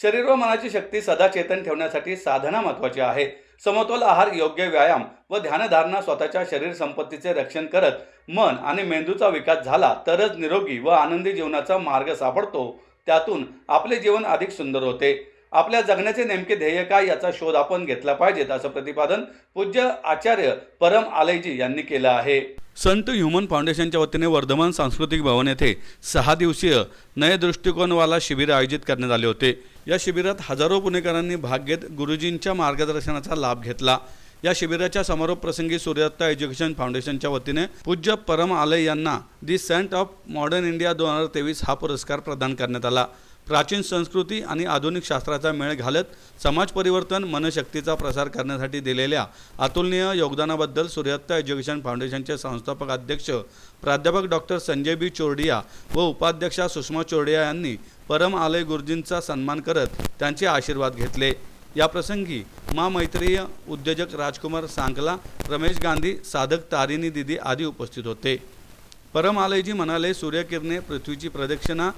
शरीर व मनाची शक्ती सदा चेतन ठेवण्यासाठी साधना महत्त्वाची आहे. समतोल आहार, योग्य व्यायाम व ध्यानधारणा स्वतःच्या शरीर संपत्तीचे रक्षण करत मन आणि मेंदूचा विकास झाला तरच निरोगी व आनंदी जीवनाचा मार्ग सापडतो. त्यातून आपले जीवन अधिक सुंदर होते. आपल्या जगण्याचे नेमके ध्येय काय याचा शोध आपण घेतला पाहिजेत, असं प्रतिपादन पूज्य आचार्य परम आलयजी यांनी केलं आहे. संत ह्युमन फाउंडेशनच्या वतीने वर्धमान सांस्कृतिक भवन येथे 6 दिवसीय नये दृष्टिकोनवाला शिबिर आयोजित करण्यात आले होते. या शिबिरात हजारो पुणेकरांनी भाग घेत गुरुजींच्या मार्गदर्शनाचा लाभ घेतला. या शिबिराच्या समारोप प्रसंगी सूर्यदत्त एज्युकेशन फाउंडेशनच्या वतीने पूज्य परम आलय यांना दी सेंट ऑफ मॉडर्न इंडिया 2023 हा पुरस्कार प्रदान करण्यात आला. प्राचीन संस्कृती आणि आधुनिक शास्त्राचा मेळ घालत समाज परिवर्तन, मनशक्तीचा प्रसार करण्यासाठी दिलेल्या अतुलनीय योगदानाबद्दल सूर्यदत्त एज्युकेशन फाउंडेशनचे संस्थापक अध्यक्ष प्राध्यापक डॉक्टर संजय बी चोरडिया व उपाध्यक्षा सुषमा चोरडिया यांनी परम आलय गुरुजींचा सन्मान करत त्यांचे आशीर्वाद घेतले. या प्रसंगी माँ मैत्रेय, उद्योजक राजकुमार सांकला, रमेश गांधी, साधक तारिणी दिदी आदी उपस्थित होते. परम आलयजी म्हणाले, सूर्यकिरणे, पृथ्वीची प्रदक्षिणा,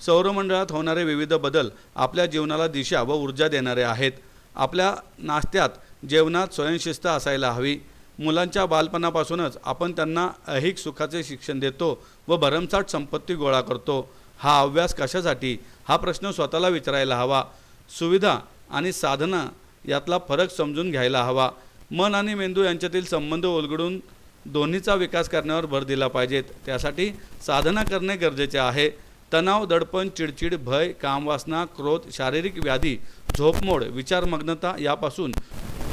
सौरमंडळात होणारे विविध बदल आपल्या जीवनाला दिशा व ऊर्जा देणारे आहेत. आपल्या नाश्त्यात, जेवणात स्वयंशिस्त असायला हवी. मुलांच्या बालपणापासूनच आपण त्यांना ऐहिक सुखाचे शिक्षण देतो व भरमसाठ संपत्ती गोळा करतो. हा अभ्यास कशासाठी, हा प्रश्न स्वतःला विचारायला हवा. सुविधा आणि साधना यातला फरक समजून घ्यायला हवा. मन आणि मेंदू यांच्यातील संबंध उलगडून दोन्हीचा विकास करण्यावर भर दिला पाहिजेत. त्यासाठी साधना करणे गरजेचे आहे. तणाव, दडपण, चिडचिड, भय, कामवासना, क्रोध, शारीरिक व्याधी, झोपमोड, विचारमग्नता यापासून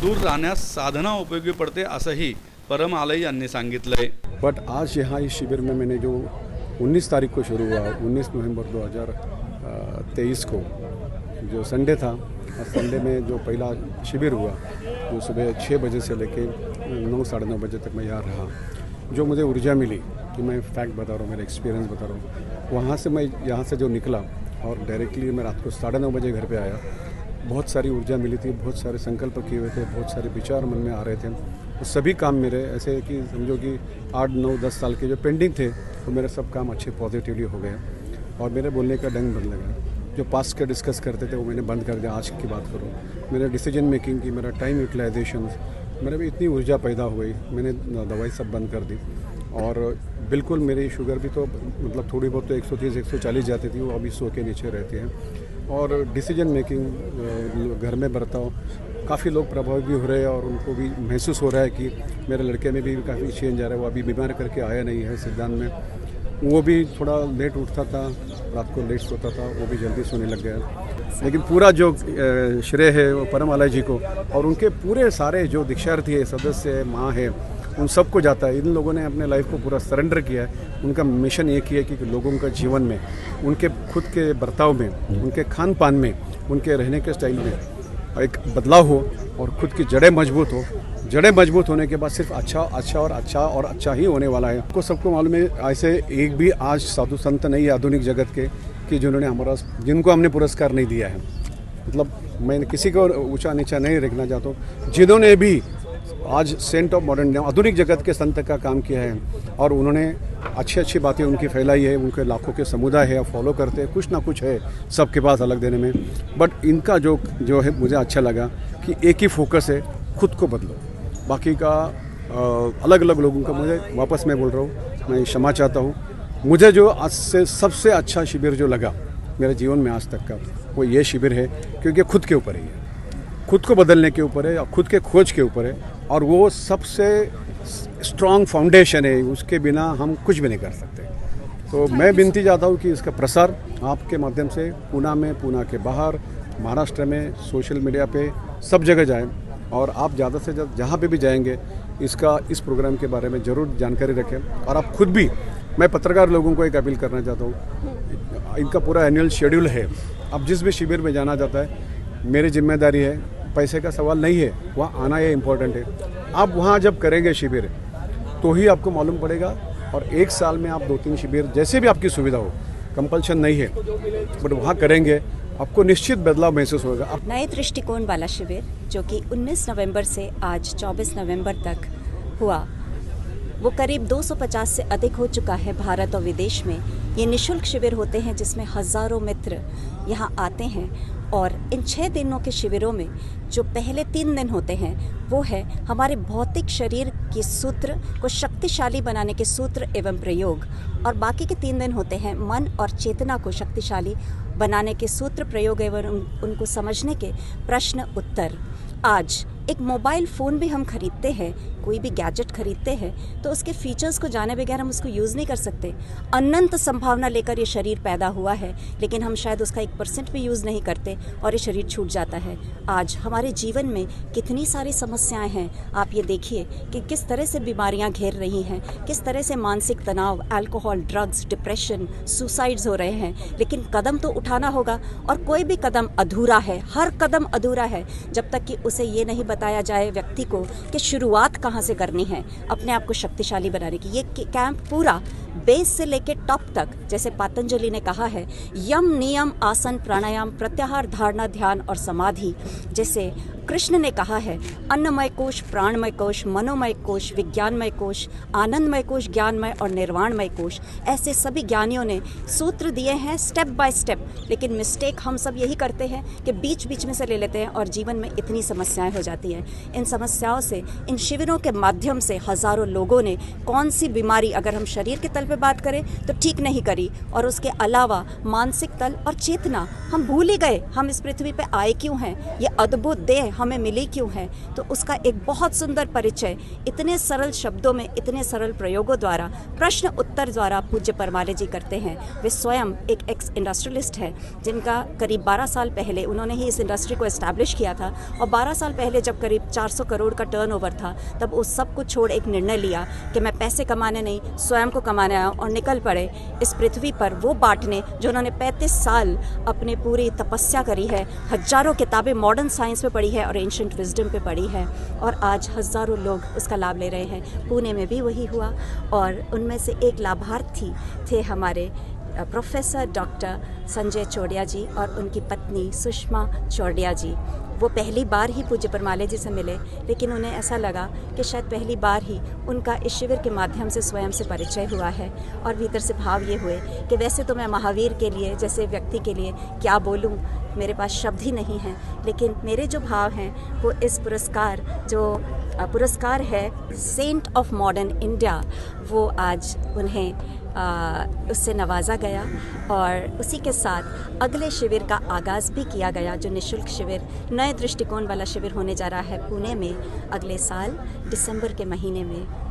दूर राहण्यास साधना उपयोगी पड़ते, असंही परम आलय यांनी सांगितलंय. बट आज यहाँ इस शिविर में मैंने जो 19 तारीख को शुरू हुआ, 19 नवंबर 2023 को जो संडे था, संडे में जो पहला शिविर हुआ वो सुबह 6 बजे से लेके 9 साढ़े 9 बजे तक मैं यहाँ रहा. जो मुझे ऊर्जा मिली, कि मैं फैक्ट बता रहा हूँ, मेरा एक्सपीरियंस बता रहा हूँ, वहाँ से मैं यहाँ से जो निकला और डायरेक्टली मैं रात को 9:30 बजे घर पे आया. बहुत सारी ऊर्जा मिली थी, बहुत सारे संकल्प किए हुए थे, बहुत सारे विचार मन में आ रहे थे. वो सभी काम मेरे ऐसे कि समझो कि 8, 9, 10 साल के जो पेंडिंग थे वो मेरे सब काम अच्छे पॉजिटिवली हो गए और मेरे बोलने का ढंग बदल गया. जो पास्ट का डिस्कस करते थे वो मैंने बंद कर दिया. आज की बात करूँ, मेरे डिसीजन मेकिंग की, मेरा टाइम यूटिलाइजेशन, मेरे में इतनी ऊर्जा पैदा हो गई. मैंने दवाई सब बंद कर दी और बिल्कुल मेरी शुगर भी तो मतलब थोड़ी बहुत तो 130 140 जाती थी, वो अभी 100 के नीचे रहती है. और डिसीजन मेकिंग, घर में बर्ताव, काफ़ी लोग प्रभावित भी हो रहे हैं और उनको भी महसूस हो रहा है कि मेरे लड़के में भी काफ़ी चेंज आ रहा है. वो अभी बीमार करके आया नहीं है सिद्धांत में. वो भी थोड़ा लेट उठता था, रात को लेट सोता था, वो भी जल्दी सोने लग गया. लेकिन पूरा जो श्रेय है वो परम आलय जी को और उनके पूरे सारे जो दीक्षार्थी है, सदस्य है, माँ है, उन सबको जाता है. इन लोगों ने अपने लाइफ को पूरा सरेंडर किया है. उनका मिशन एक ही है कि लोगों का जीवन में, उनके खुद के बर्ताव में, उनके खान पान में, उनके रहने के स्टाइल में एक बदलाव हो और खुद की जड़ें मजबूत हो. जड़ें मजबूत होने के बाद सिर्फ अच्छा ही होने वाला है. आपको सबको मालूम है, ऐसे एक भी आज साधु संत नहीं है आधुनिक जगत के कि जिनको हमने पुरस्कार नहीं दिया है. मतलब मैं किसी को ऊंचा नीचा नहीं रखना चाहता हूँ. जिन्होंने भी आज सेंट ऑफ मॉडर्न इंडिया आधुनिक जगत के संत का काम किया है और उन्होंने अच्छी बातें उनकी फैलाई है. उनके लाखों के समुदाय है, फॉलो करते हैं, कुछ ना कुछ है सबके पास अलग देने में. बट इनका जो है मुझे अच्छा लगा कि एक ही फोकस है, खुद को बदलो. बाकी का अलग अलग लोगों का, मुझे वापस मैं बोल रहा हूँ, मैं क्षमा चाहता हूँ. मुझे जो आज से सबसे अच्छा शिविर जो लगा मेरे जीवन में आज तक का, वो ये शिविर है, क्योंकि खुद के ऊपर ही है, खुद को बदलने के ऊपर है, खुद के खोज के ऊपर है. और वो सबसे स्ट्रॉन्ग फाउंडेशन है, उसके बिना हम कुछ भी नहीं कर सकते. तो मैं विनती चाहता हूँ कि इसका प्रसार आपके माध्यम से पुणे में, पुणे के बाहर, महाराष्ट्र में, सोशल मीडिया पे सब जगह जाए और आप ज़्यादा से ज़्यादा जहाँ पे भी जाएंगे इस प्रोग्राम के बारे में ज़रूर जानकारी रखें. और आप खुद भी, मैं पत्रकार लोगों को एक अपील करना चाहता हूँ, इनका पूरा एनुअल शेड्यूल है. अब जिस भी शिविर में जाना जाता है, मेरी जिम्मेदारी है, पैसे का सवाल नहीं है, वहाँ आना ये इम्पोर्टेंट है. आप वहाँ जब करेंगे शिविर तो ही आपको मालूम पड़ेगा. और 1 साल में आप 2-3 शिविर, जैसे भी आपकी सुविधा हो, कंपल्शन नहीं है, बट वहाँ करेंगे आपको निश्चित बदलाव महसूस होगा. नए दृष्टिकोण वाला शिविर जो कि 19 नवंबर से आज 24 नवंबर तक हुआ, वो करीब 250 से अधिक हो चुका है भारत और विदेश में। ये निशुल्क शिविर होते हैं जिसमें हज़ारों मित्र यहाँ आते हैं और इन 6 दिनों के शिविरों में जो पहले 3 दिन होते हैं वो है हमारे भौतिक शरीर के सूत्र को शक्तिशाली बनाने के सूत्र एवं प्रयोग, और बाकी के 3 दिन होते हैं मन और चेतना को शक्तिशाली बनाने के सूत्र प्रयोग एवं उनको समझने के प्रश्न उत्तर। आज एक मोबाइल फ़ोन भी हम खरीदते हैं, कोई भी गैजेट खरीदते हैं तो उसके फीचर्स को जाने बगैर हम उसको यूज़ नहीं कर सकते। अनंत संभावना लेकर ये शरीर पैदा हुआ है, लेकिन हम शायद उसका 1% भी यूज़ नहीं करते और ये शरीर छूट जाता है। आज हमारे जीवन में कितनी सारी समस्याएं हैं, आप ये देखिए कि किस तरह से बीमारियां घेर रही हैं, किस तरह से मानसिक तनाव, अल्कोहल, ड्रग्स, डिप्रेशन, सुसाइड्स हो रहे हैं। लेकिन कदम तो उठाना होगा और कोई भी कदम अधूरा है, हर कदम अधूरा है जब तक कि उसे ये नहीं बताया जाए व्यक्ति को कि शुरुआत कहाँ से करनी है अपने आप को शक्तिशाली बनाने की। ये कैंप पूरा बेस से लेके टॉप तक, जैसे पतंजलि ने कहा है, यम नियम आसन प्राणायाम प्रत्याहार धारणा ध्यान और समाधि, जैसे कृष्ण ने कहा है अन्नमय कोश, प्राणमय कोश, मनोमय कोश, विज्ञानमय कोश, आनंदमय कोश, ज्ञानमय और निर्वाणमय कोश। ऐसे सभी ज्ञानियों ने सूत्र दिए हैं स्टेप बाय स्टेप, लेकिन मिस्टेक हम सब यही करते हैं कि बीच बीच में से ले लेते हैं और जीवन में इतनी समस्याएं हो जाती हैं। इन समस्याओं से, इन शिविरों के माध्यम से हज़ारों लोगों ने कौन सी बीमारी, अगर हम शरीर के तल पे बात करें तो ठीक नहीं करी, और उसके अलावा मानसिक तल और चेतना हम भूल ही गए। हम इस पृथ्वी पे आए क्यों हैं, ये अद्भुत देह हमें मिली क्यों है, तो उसका एक बहुत सुंदर परिचय इतने सरल शब्दों में, इतने सरल प्रयोगों द्वारा, प्रश्न उत्तर द्वारा पूज्य परमाले जी करते हैं। वे स्वयं एक एक्स इंडस्ट्रियलिस्ट है जिनका करीब 12 साल पहले उन्होंने ही इस इंडस्ट्री को एस्टैब्लिश किया था, और 12 साल पहले जब करीब 400 करोड़ का टर्नओवर था तब उस सब को छोड़ एक निर्णय लिया कि मैं पैसे कमाने नहीं, स्वयं को कमाने आया, और निकल पड़े इस पृथ्वी पर वो बांटने जो उन्होंने 35 साल अपने पूरी तपस्या करी है। हजारों किताबें मॉडर्न साइंस पे पढ़ी है और एंशिएंट विजडम पे पढ़ी है, और आज हज़ारों लोग उसका लाभ ले रहे हैं। पुणे में भी वही हुआ, और उनमें से एक लाभार्थी थे हमारे प्रोफेसर डॉक्टर संजय चौड़िया जी और उनकी पत्नी सुषमा चौड़िया जी। वो पहली बार ही पूज्य परमाले जी से मिले, लेकिन उन्हें ऐसा लगा कि शायद पहली बार ही उनका इस शिविर के माध्यम से स्वयं से परिचय हुआ है, और भीतर से भाव ये हुए कि वैसे तो मैं महावीर के लिए जैसे व्यक्ति के लिए क्या बोलूं, मेरे पास शब्द ही नहीं हैं, लेकिन मेरे जो भाव हैं वो इस पुरस्कार है सेंट ऑफ मॉडर्न इंडिया, वो आज उन्हें उससे नवाजा गया, और उसी के साथ अगले शिविर का आगाज़ भी किया गया, जो निशुल्क शिविर, नए दृष्टिकोण वाला शिविर होने जा रहा है पुणे में अगले साल दिसंबर के महीने में।